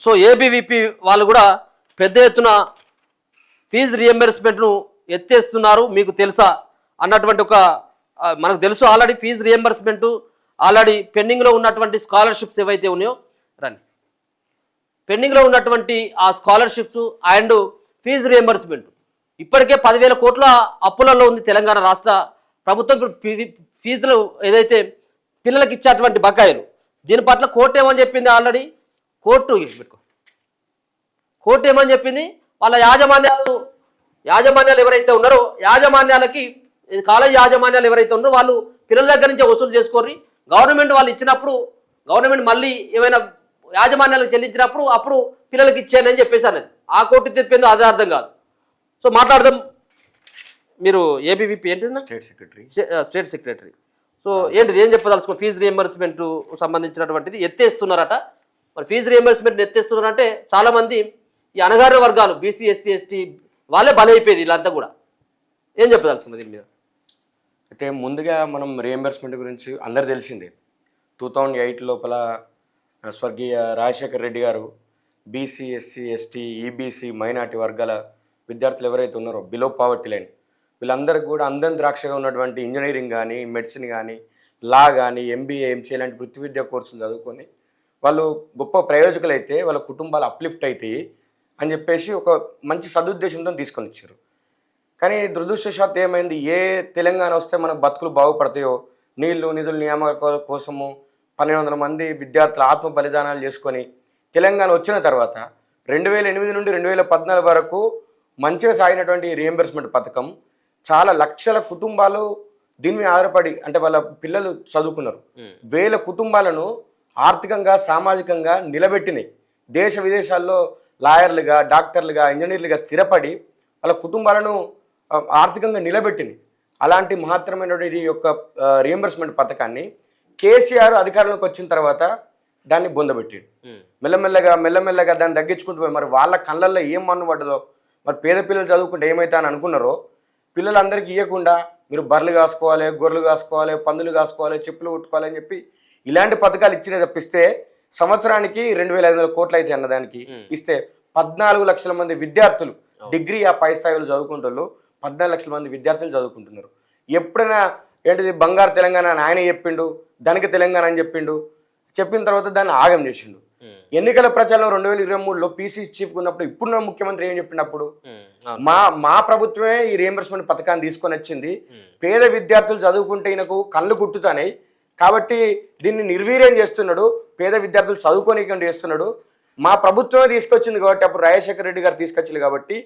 So ABVP వాళ్ళు కూడా పెద్ద ఎత్తున ఫీజు రియంబర్స్మెంట్ను ఎత్తేస్తున్నారు, మీకు తెలుసా అన్నటువంటి ఒక మనకు తెలుసు ఆల్రెడీ ఫీజు రియంబర్స్మెంట్ ఆల్రెడీ పెండింగ్లో ఉన్నటువంటి స్కాలర్షిప్స్ ఏవైతే ఉన్నాయో రండి, పెండింగ్లో ఉన్నటువంటి ఆ స్కాలర్షిప్స్ అండ్ ఫీజు రియంబర్స్మెంట్ ఇప్పటికే 10,000 కోట్ల అప్పులలో ఉంది తెలంగాణ రాష్ట్ర ప్రభుత్వం. ఇప్పుడు ఫీజులు ఏదైతే పిల్లలకి ఇచ్చేటువంటి బకాయిలు దీని పట్ల కోర్టు ఏమని చెప్పింది, ఆల్రెడీ కోర్టు ఏమని చెప్పింది, వాళ్ళ యాజమాన్యాలు ఎవరైతే ఉన్నారో యాజమాన్యాలకి కాలేజ్ యాజమాన్యాలు ఎవరైతే ఉన్నారో వాళ్ళు పిల్లల దగ్గర నుంచి వసూలు చేసుకోర్రి, గవర్నమెంట్ వాళ్ళు ఇచ్చినప్పుడు గవర్నమెంట్ మళ్ళీ ఏమైనా యాజమాన్యాలకు చెల్లించినప్పుడు అప్పుడు పిల్లలకి ఇచ్చేయని చెప్పేసి అన్నది. ఆ కోర్టు తెప్పిందో అదే అర్థం కాదు. సో మాట్లాడదాం. మీరు ఏబీవీపీ ఏంటి, స్టేట్ సెక్రటరీ. సో ఏంటిది, ఏం చెప్పదలుచుకో ఫీజు రియంబర్స్మెంట్ సంబంధించినటువంటిది ఎత్తేస్తున్నారట. మరి ఫీజు రియంబర్స్మెంట్ ఎత్తేస్తున్నారంటే చాలామంది ఈ అణగారిన వర్గాలు బీసీ ఎస్సీ ఎస్టీ వాళ్ళే బలైపోయేది వీళ్ళంతా కూడా. ఏం చెప్పదలుచుకున్నది దీని మీద? అయితే ముందుగా మనం రియంబర్స్మెంట్ గురించి అందరు తెలిసిందే. 2008 లోపల స్వర్గీయ రాజశేఖర్ రెడ్డి గారు BC SC ST EBC minority వర్గాల విద్యార్థులు ఎవరైతే ఉన్నారో బిలో పావర్టీ లైన్ వీళ్ళందరికీ కూడా అందం ద్రాక్షగా ఉన్నటువంటి ఇంజనీరింగ్ కానీ మెడిసిన్ కానీ లా కానీ ఎంబీఏ ఎంసీఏ లాంటి వృత్తి విద్యా కోర్సులు చదువుకొని వాళ్ళు గొప్ప ప్రయోజకులు అయితే వాళ్ళ కుటుంబాలు అప్లిఫ్ట్ అవుతాయి అని చెప్పేసి ఒక మంచి సదుద్దేశంతో తీసుకొని వచ్చారు. కానీ దురదృష్టవశాత్తు ఏమైంది, ఏ తెలంగాణ వస్తే మనకు బతుకులు బాగుపడతాయో నీళ్లు నిధులు నియామకాల కోసము 1,200 మంది విద్యార్థులు ఆత్మ బలిదానాలు చేసుకొని తెలంగాణ వచ్చిన తర్వాత 2008 నుండి 2014 వరకు మంచిగా సాగినటువంటి రియంబర్స్మెంట్ పథకం చాలా లక్షల కుటుంబాలు దీని మీద ఆధారపడి అంటే వాళ్ళ పిల్లలు చదువుకున్నారు. వేల కుటుంబాలను ఆర్థికంగా సామాజికంగా నిలబెట్టినాయి. దేశ విదేశాల్లో లాయర్లుగా డాక్టర్లుగా ఇంజనీర్లుగా స్థిరపడి వాళ్ళ కుటుంబాలను ఆర్థికంగా నిలబెట్టినాయి. అలాంటి మహత్తరమైనటువంటి ఈ యొక్క రియంబర్స్మెంట్ పథకాన్ని కేసీఆర్ అధికారంలోకి వచ్చిన తర్వాత దాన్ని బొందబెట్టాడు. మెల్లమెల్లగా దాన్ని తగ్గించుకుంటూ పోయి మరి వాళ్ళ కళ్ళల్లో ఏం మన్ను పడ్డదో, మరి పేద పిల్లలు చదువుకుంటే ఏమైతే అని అనుకున్నారో పిల్లలందరికీ ఇవ్వకుండా మీరు బర్రెలు కాసుకోవాలి, గొర్రెలు కాసుకోవాలి, పందులు కాసుకోవాలి, చెప్పులు కుట్టుకోవాలి అని చెప్పి ఇలాంటి పథకాలు ఇచ్చినే తప్పిస్తే సంవత్సరానికి 2,500 కోట్లు అయితే అన్నదానికి ఇస్తే 14 లక్షల మంది విద్యార్థులు డిగ్రీ ఆ పై స్థాయిలో చదువుకుంటారు. 14 లక్షల మంది విద్యార్థులు చదువుకుంటున్నారు. ఎప్పుడైనా ఏంటిది బంగారు తెలంగాణ అని ఆయన చెప్పిండు, ధనిక తెలంగాణ అని చెప్పిన తర్వాత దాన్ని ఆగం చేసిండు. ఎన్నికల ప్రచారంలో 2023లో పీసీ చీఫ్ ఉన్నప్పుడు ఇప్పుడున్న ముఖ్యమంత్రి ఏం చెప్పినప్పుడు మా ప్రభుత్వమే ఈ రియంబర్స్మెంట్ పథకాన్ని తీసుకొని వచ్చింది, పేద విద్యార్థులు చదువుకుంటే ఈయనకు కళ్ళు గుట్టుతానే కాబట్టి దీన్ని నిర్వీర్యం చేస్తున్నాడు, పేద విద్యార్థులు చదువుకోనికుండా చేస్తున్నాడు, మా ప్రభుత్వమే తీసుకొచ్చింది కాబట్టి అప్పుడు రాజశేఖర రెడ్డి గారు తీసుకొచ్చింది కాబట్టి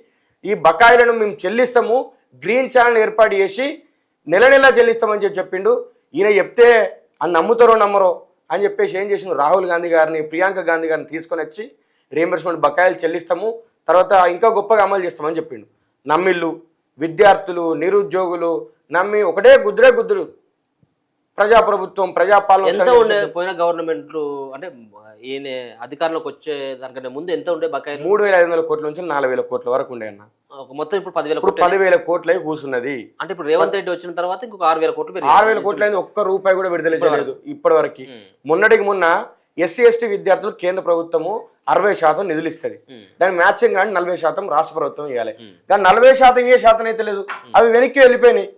ఈ బకాయిలను మేము చెల్లిస్తాము, గ్రీన్ ఛానల్ ఏర్పాటు చేసి నెల చెల్లిస్తామని చెప్పిండు. ఈయన చెప్తే అని నమ్ముతారో నమ్మరో అని చెప్పేసి ఏం చేసిండు, రాహుల్ గాంధీ గారిని ప్రియాంక గాంధీ గారిని తీసుకొని వచ్చి రియంబర్స్మెంట్ బకాయిలు చెల్లిస్తాము, తర్వాత ఇంకా గొప్పగా అమలు చేస్తామని చెప్పిండు. నమ్మిళ్ళు విద్యార్థులు నిరుద్యోగులు నమ్మి ఒకటే గుద్దుడు ప్రజాప్రభుత్వం ప్రజాపాలన. ఎంత ఉండే పోయిన గవర్నమెంట్ అంటే ఈయన అధికారంలోకి వచ్చే దానికంటే ముందు ఎంత ఉండే బకాయి? 3,500 కోట్ల నుంచి 4,000 కోట్ల వరకు ఉండే అన్న. మొత్తం ఇప్పుడు 10,000 కోట్లే కూర్చున్నది. అంటే ఇప్పుడు రేవంత్ రెడ్డి వచ్చిన తర్వాత ఇంకొక 6,000 కోట్లు 6,000 కోట్లు అయింది. ఒక్క రూపాయి కూడా విడుదల చేయలేదు ఇప్పటి వరకు. మొన్న ఎస్సీ ఎస్టీ విద్యార్థులు కేంద్ర ప్రభుత్వము 60% నిధులు ఇస్తుంది, దాని మ్యాచింగ్ కానీ 40% రాష్ట్ర ప్రభుత్వం ఇవ్వాలి. దాని 40% ఏ శాతం అయితే లేదు, అవి వెనక్కి వెళ్ళిపోయినాయి.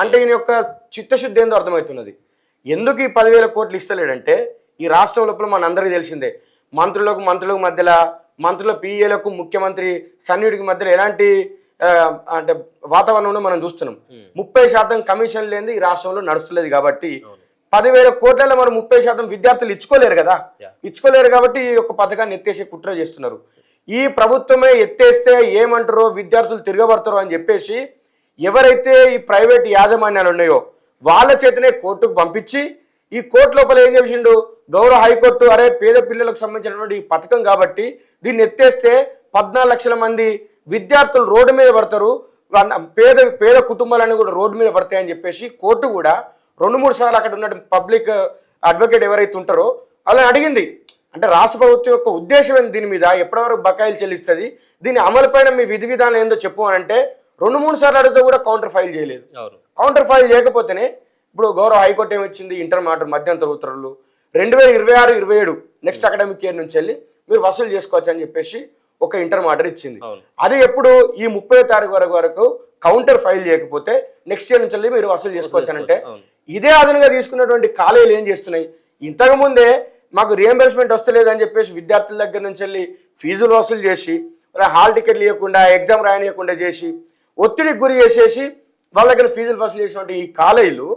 అంటే ఈయన యొక్క చిత్తశుద్ధి ఏందో అర్థమవుతున్నది. ఎందుకు ఈ 10,000 కోట్లు ఇస్తలేడంటే ఈ రాష్ట్రం లోపల మన అందరికీ తెలిసిందే, మంత్రులకు మధ్యలో మంత్రుల పిఏలకు ముఖ్యమంత్రి సన్నిధికి మధ్యలో ఎలాంటి అంటే వాతావరణంలో మనం చూస్తున్నాం. 30% కమిషన్ లేనిది ఈ రాష్ట్రంలో నడుస్తులేదు కాబట్టి 10,000 కోట్లలో మరి 30% విద్యార్థులు ఇచ్చుకోలేరు కదా, ఇచ్చుకోలేరు కాబట్టి ఈ యొక్క పథకాన్ని ఎత్తేసే కుట్ర చేస్తున్నారు. ఈ ప్రభుత్వమే ఎత్తేస్తే ఏమంటారో విద్యార్థులు తిరగబడతారో అని చెప్పేసి ఎవరైతే ఈ ప్రైవేట్ యాజమాన్యాలు ఉన్నాయో వాళ్ళ చేతనే కోర్టుకు పంపించి ఈ కోర్టు లోపల ఏం చేసిండు గౌరవ హైకోర్టు, అరే పేద పిల్లలకు సంబంధించినటువంటి ఈ పథకం కాబట్టి దీన్ని ఎత్తేస్తే 14 లక్షల మంది విద్యార్థులు రోడ్డు మీద పడతారు, పేద కుటుంబాలన్నీ కూడా రోడ్డు మీద పడతాయని చెప్పేసి కోర్టు కూడా 2-3 సార్లు అక్కడ ఉన్న పబ్లిక్ అడ్వకేట్ ఎవరైతే ఉంటారో వాళ్ళని అడిగింది. అంటే రాష్ట్ర ప్రభుత్వం యొక్క ఉద్దేశం ఏంది, దీని మీద ఎప్పటివరకు బకాయిలు చెల్లిస్తుంది, దీని అమలుపైన మీ విధి విధానం ఏందో చెప్పు అని అంటే 2-3 సార్లు అడిగితే కూడా కౌంటర్ ఫైల్ చేయలేదు. కౌంటర్ ఫైల్ చేయకపోతేనే ఇప్పుడు గౌరవ హైకోర్టు ఏమిచ్చింది, ఇంటర్ మాట మధ్యంతర ఉత్తర్వులు 2026-27 నెక్స్ట్ అకాడమిక్ ఇయర్ నుంచి వెళ్ళి మీరు వసూలు చేసుకోవచ్చు అని చెప్పేసి ఒక ఇంటర్ ఆర్డర్ ఇచ్చింది. అవును. అది ఎప్పుడు ఈ 30వ తారీఖు వరకు కౌంటర్ ఫైల్ చేయకపోతే నెక్స్ట్ ఇయర్ నుంచి మీరు వసూలు చేసుకోవచ్చు అని అంటే, ఇదే అదనంగా తీసుకున్నటువంటి కాలేజీలు ఏం చేస్తున్నాయి, ఇంతకు ముందే మాకు రియంబర్స్మెంట్ వస్తలేదని చెప్పేసి విద్యార్థుల దగ్గర నుంచి వెళ్ళి ఫీజులు వసూలు చేసి హాల్ టికెట్లు ఇవ్వకుండా ఎగ్జామ్ రాయనీయకుండా చేసి ఒత్తిడికి గురి చేసేసి వాళ్ళ దగ్గర ఫీజులు వసూలు చేసినటువంటి ఈ కాలేజీలు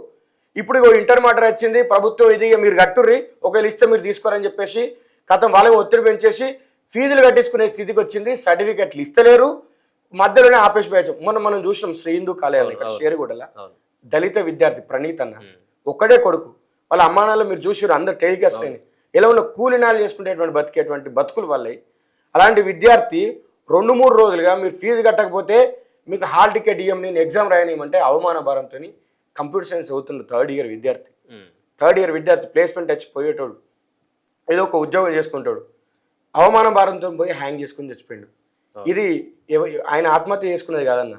ఇప్పుడు ఇంటర్ మాటర్ వచ్చింది, ప్రభుత్వం ఇది మీరు కట్టుర్రి, ఒకవేళ ఇస్తే మీరు తీసుకోరని చెప్పేసి కథం వాళ్ళని ఒత్తిడి పెంచేసి ఫీజులు కట్టించుకునే స్థితికి వచ్చింది. సర్టిఫికెట్లు ఇస్తలేరు, మధ్యలోనే ఆపేసి పోయచ్చు. మొన్న మనం చూసినాం శ్రీ హిందూ కాలేజీలో ఇక్కడ షేర్గూడల దళిత విద్యార్థి ప్రణీత్ అన్న, ఒక్కడే కొడుకు, వాళ్ళ అమ్మానాలు మీరు చూసారు, అందరు టెలికాస్ట్ అయినాయి. ఎలా ఉన్న కూలినాలు చేసుకునేటువంటి బతికేటువంటి బతుకులు వల్ల అలాంటి విద్యార్థి 2-3 రోజులుగా మీరు ఫీజు కట్టకపోతే మీకు హాల్ టికెట్ ఇవ్వం, నేను ఎగ్జామ్ రాయనియమంటే అవమాన భారంతో కంప్యూటర్ సైన్స్ అవుతున్న థర్డ్ ఇయర్ విద్యార్థి ప్లేస్మెంట్ వచ్చి పోయేటోడు, ఏదో ఒక ఉద్యోగం చేసుకుంటాడు, అవమాన భారంతో పోయి హ్యాంగ్ చేసుకుని చచ్చిపోయాడు. ఇది ఆయన ఆత్మహత్య చేసుకునేది కాదన్న,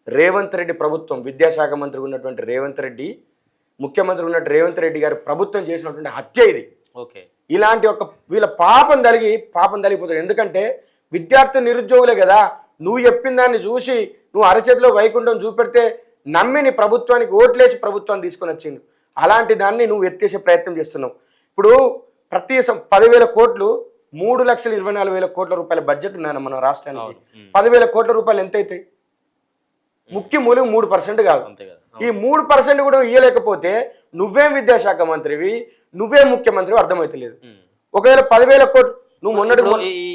రేవంత్ రెడ్డి ప్రభుత్వం, విద్యాశాఖ మంత్రి ఉన్నటువంటి రేవంత్ రెడ్డి, ముఖ్యమంత్రి ఉన్నట్టు రేవంత్ రెడ్డి గారు ప్రభుత్వం చేసినటువంటి హత్య ఇది. ఇలాంటి ఒక వీళ్ళ పాపం తలిగిపోతాడు. ఎందుకంటే విద్యార్థి నిరుద్యోగులే కదా, నువ్వు చెప్పిన దాన్ని చూసి నువ్వు అరచేతిలో వైకుంఠం చూపెడితే నమ్మి నీ ప్రభుత్వానికి ఓట్లేసి ప్రభుత్వాన్ని తీసుకొని వచ్చింది. అలాంటి దాన్ని నువ్వు ఎత్తేసే ప్రయత్నం చేస్తున్నావు. ఇప్పుడు ప్రతి 10,000 కోట్లు 3,24,000 కోట్ల రూపాయల బడ్జెట్ ఉన్నాయన్న మన రాష్ట్రానికి. 10,000 కోట్ల రూపాయలు ఎంత అవుతాయి? ముఖ్య మూలం 3% కాదు. ఈ 3% కూడా ఇవ్వలేకపోతే నువ్వేం విద్యాశాఖ మంత్రివి, నువ్వేం ముఖ్యమంత్రివి అర్థమైతలేదు. ఒకవేళ 10,000 కోట్లు నువ్వు మొన్నటి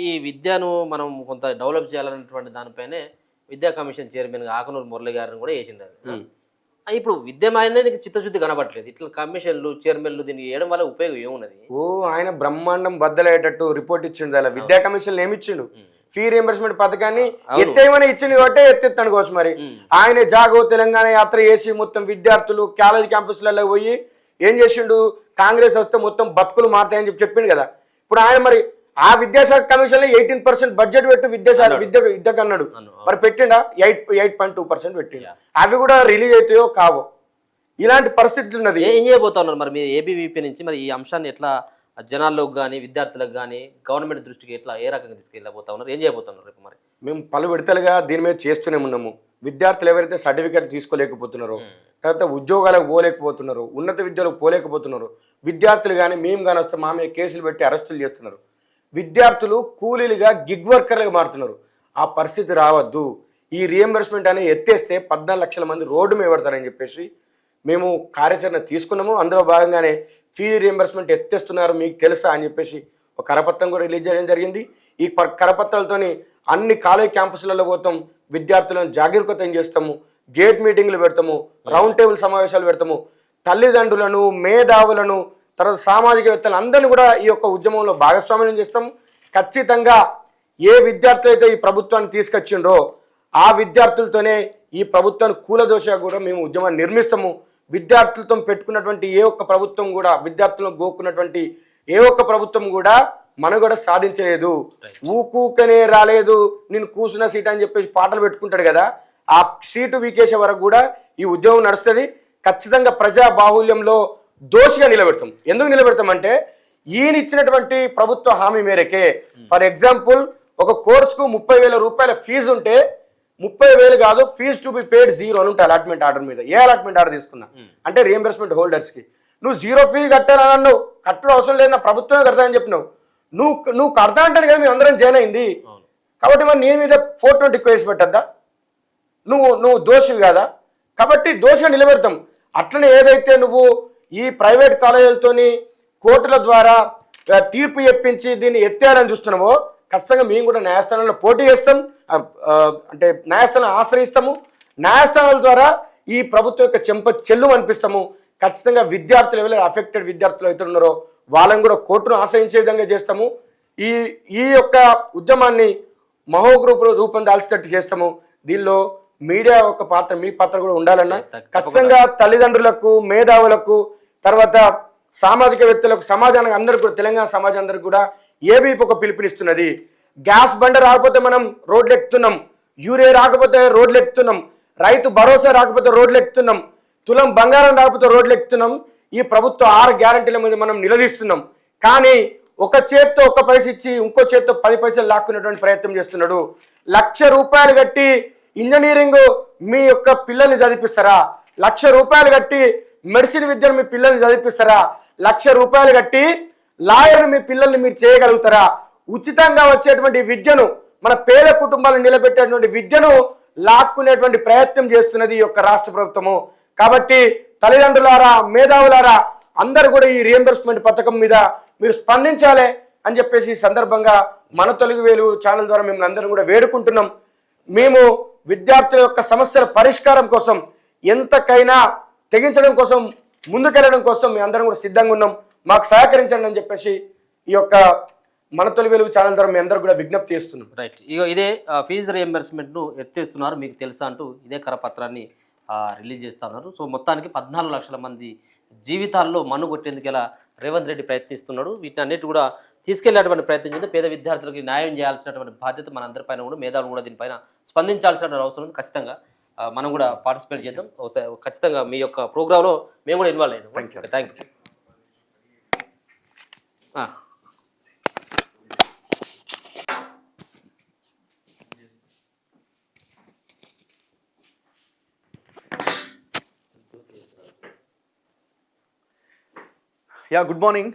ఈ విద్యను మనం కొంత డెవలప్ చేయాలన్నటువంటి దానిపైనే విద్యా కమిషన్ చైర్మన్ ఆకనూరు మురళి గారిని కూడా వేసింది. ఇప్పుడు విద్యమైన చిత్తశుద్ధి కనబడలేదు, ఇట్లా కమిషన్లు చైర్మన్లు దీన్ని వేయడం వల్ల ఉపయోగం ఏమున్నది? ఆయన బ్రహ్మాండం బద్దలయ్యేటట్టు రిపోర్ట్ ఇచ్చిండు. అలా విద్యా కమిషన్ ఏమిచ్చిండు? ఫీ రియంబర్స్మెంట్ పథకాన్ని ఎత్తేమని ఇచ్చింది కాబట్టి ఎత్తెత్తాను కోసం. మరి ఆయన జాగో తెలంగాణ యాత్ర చేసి మొత్తం విద్యార్థులు కాలేజ్ క్యాంపస్లలో పోయి ఏం చేసిండు, కాంగ్రెస్ వస్తే మొత్తం బతుకులు మారుతాయని చెప్పిండు కదా. ఇప్పుడు ఆయన మరి ఆ విద్యాశాఖ కమిషన్ లో 18% బడ్జెట్ పెట్టు విద్యకు అన్నాడు, మరి పెట్టిండా? 8.2% పెట్టిండు. అవి కూడా రిలీజ్ అవుతాయో కావో, ఇలాంటి పరిస్థితి ఉన్నది. ఏం చేయబోతున్నారు మరి మీరు ఏబీవీపీ నుంచి? మరి ఈ అంశాన్ని ఎట్లా జనాల్లోకి కానీ విద్యార్థులకు కానీ గవర్నమెంట్ దృష్టికి ఎట్లా ఏ రకంగా తీసుకెళ్ళబోతా ఉన్నారు, ఏం చేయబోతున్నారు రేపు? మరి మేము పలు విడతలుగా దీని మీద చేస్తూనే ఉన్నాము. విద్యార్థులు ఎవరైతే సర్టిఫికేట్ తీసుకోలేకపోతున్నారో, తర్వాత ఉద్యోగాలకు పోలేకపోతున్నారు, ఉన్నత విద్యలకు పోలేకపోతున్నారు, విద్యార్థులు కానీ మేము కానీ వస్తే మా మీద కేసులు పెట్టి అరెస్టులు చేస్తున్నారు. విద్యార్థులు కూలీలుగా గిగ్ వర్కర్లుగా మారుతున్నారు. ఆ పరిస్థితి రావద్దు. ఈ రియంబర్స్మెంట్ అనేది ఎత్తేస్తే 14 లక్షల మంది రోడ్డు మీద పడతారని చెప్పేసి మేము కార్యాచరణ తీసుకున్నాము. అందులో భాగంగానే ఫీ రియంబర్స్మెంట్ ఎత్తేస్తున్నారు మీకు తెలుసా అని చెప్పేసి ఒక కరపత్రం కూడా రిలీజ్ చేయడం జరిగింది. ఈ కరపత్రాలతోని అన్ని కాలేజ్ క్యాంపస్లలో పోతాం, విద్యార్థులను జాగరూకతం చేస్తాము, గేట్ మీటింగ్లు పెడతాము, రౌండ్ టేబుల్ సమావేశాలు పెడతాము, తల్లిదండ్రులను, మేధావులను, తర్వాత సామాజికవేత్తలు అందరినీ కూడా ఈ యొక్క ఉద్యమంలో భాగస్వామ్యం చేస్తాము. ఖచ్చితంగా ఏ విద్యార్థులు అయితే ఈ ప్రభుత్వాన్ని తీసుకొచ్చిండ్రో ఆ విద్యార్థులతోనే ఈ ప్రభుత్వాన్ని కూలదోశగా కూడా మేము ఉద్యమాన్ని నిర్మిస్తాము. విద్యార్థులతో పెట్టుకున్నటువంటి ఏ ఒక్క ప్రభుత్వం కూడా, విద్యార్థులను గోక్కున్నటువంటి ఏ ఒక్క ప్రభుత్వం కూడా మనుగడ సాధించలేదు. ఊకూకనే రాలేదు, నేను కూర్చున్న సీట్ అని చెప్పేసి పాటలు పెట్టుకుంటాడు కదా, ఆ సీటు వీకేసే వరకు కూడా ఈ ఉద్యమం నడుస్తుంది. ఖచ్చితంగా ప్రజా బాహుల్యంలో దోషిగా నిలబెడతాం. ఎందుకు నిలబెడతామంటే ఈయన ఇచ్చినటువంటి ప్రభుత్వ హామీ మేరకే. ఫర్ ఎగ్జాంపుల్, ఒక కోర్సుకు 30,000 రూపాయల ఫీజు ఉంటే 30,000 కాదు, ఫీజు టు బి పేడ్ 0 అని ఉంటే అలాట్మెంట్ ఆర్డర్ మీద. ఏ అలాట్మెంట్ ఆర్డర్ తీసుకున్నా అంటే రియంబర్స్మెంట్ హోల్డర్స్కి నువ్వు 0 ఫీజు కట్టాలని అన్నావు, కట్టడం అవసరం లేదు, నా ప్రభుత్వమే కడతానని చెప్పినావు. నువ్వు కడతా అంటాను కదా, మేము అందరం జాయిన్ అయింది కాబట్టి మరి నీ మీద 420 కేసు పెట్టద్దా? నువ్వు దోషివి కాదా? కాబట్టి దోషిగా నిలబెడతాం. అట్లనే ఏదైతే నువ్వు ఈ ప్రైవేట్ కాలేజీలతోని కోర్టుల ద్వారా తీర్పు చెప్పించి దీన్ని ఎత్తేయాలని చూస్తున్నామో, ఖచ్చితంగా మేము కూడా న్యాయస్థానంలో పోటీ చేస్తాం, అంటే న్యాయస్థానం ఆశ్రయిస్తాము. న్యాయస్థానాల ద్వారా ఈ ప్రభుత్వం యొక్క చెల్లు అనిపిస్తాము. ఖచ్చితంగా విద్యార్థులు ఎవరైతే అఫెక్టెడ్ విద్యార్థులు అయితే ఉన్నారో వాళ్ళని కూడా కోర్టును ఆశ్రయించే విధంగా చేస్తాము. ఈ యొక్క ఉద్యమాన్ని మహోగ్రూపులో రూపం దాల్చేటట్టు చేస్తాము. దీనిలో మీడియా యొక్క పాత్ర, మీ పాత్ర కూడా ఉండాలన్నా. ఖచ్చితంగా తల్లిదండ్రులకు, మేధావులకు, తర్వాత సామాజికవేత్తలకు, సమాజానికి అందరికీ కూడా, తెలంగాణ సమాజం అందరికి కూడా ఏబీపీ ఒక పిలుపునిస్తున్నది. గ్యాస్ బండ రాకపోతే మనం రోడ్లు ఎక్కుతున్నాం, యూరియా రాకపోతే రోడ్లు ఎక్కుతున్నాం, రైతు భరోసా రాకపోతే రోడ్లు ఎక్కుతున్నాం, తులం బంగారం రాకపోతే రోడ్లు ఎక్కుతున్నాం. ఈ ప్రభుత్వ 6 గ్యారంటీల మీద మనం నిలదీస్తున్నాం. కానీ ఒక చేత్తో 1 పైస ఇచ్చి ఇంకో చేత్తో 10 పైసలు లాక్కునేటువంటి ప్రయత్నం చేస్తున్నాడు. 1,00,000 రూపాయలు కట్టి ఇంజనీరింగ్ మీ యొక్క పిల్లల్ని చదివిస్తారా? 1,00,000 రూపాయలు కట్టి మెడిసిన్ విద్యను మీ పిల్లల్ని చదివిస్తారా? 1,00,000 రూపాయలు కట్టి లాయర్ని మీ పిల్లల్ని మీరు చేయగలుగుతారా? ఉచితంగా వచ్చేటువంటి విద్యను, మన పేద కుటుంబాలను నిలబెట్టేటువంటి విద్యను లాక్కునేటువంటి ప్రయత్నం చేస్తున్నది ఈ యొక్క రాష్ట్ర ప్రభుత్వము. కాబట్టి తల్లిదండ్రులారా, మేధావులారా, అందరూ కూడా ఈ రియంబర్స్మెంట్ పథకం మీద మీరు స్పందించాలి అని చెప్పేసి ఈ సందర్భంగా మన తెలుగు వేలు ఛానల్ ద్వారా మిమ్మల్ని అందరం కూడా వేడుకుంటున్నాం. మేము విద్యార్థుల యొక్క సమస్యల పరిష్కారం కోసం ఎంతకైనా తెగించడం కోసం, ముందుకెళ్ళడం కోసం మీ అందరం కూడా సిద్ధంగా ఉన్నాం. మాకు సహకరించండి అని చెప్పేసి ఈ యొక్క మన తెలుగు వెలుగు ఛానల్ ద్వారా మీ అందరూ కూడా విజ్ఞప్తి చేస్తున్నాం. రైట్, ఇక ఇదే ఫీజు రియంబర్స్మెంట్ను ఎత్తేస్తున్నారు మీకు తెలుసా అంటూ ఇదే కరపత్రాన్ని రిలీజ్ చేస్తూ ఉన్నారు. సో మొత్తానికి 14 లక్షల మంది జీవితాల్లో మన్ను కొట్టేందుకు ఇలా రేవంత్ రెడ్డి ప్రయత్నిస్తున్నాడు. వీటిని అన్నిటి కూడా తీసుకెళ్లేటువంటి ప్రయత్నం చేస్తే పేద విద్యార్థులకి న్యాయం చేయాల్సినటువంటి బాధ్యత మనందరిపైన కూడా, మేధావులు కూడా దీనిపైన స్పందించాల్సిన అవసరం ఉంది. ఖచ్చితంగా మనం కూడా పార్టిసిపేట్ చేద్దాం. ఖచ్చితంగా మీ యొక్క ప్రోగ్రాంలో మేము కూడా ఇన్వాల్వ్ అయ్యాం. Thank you. Yeah, good morning.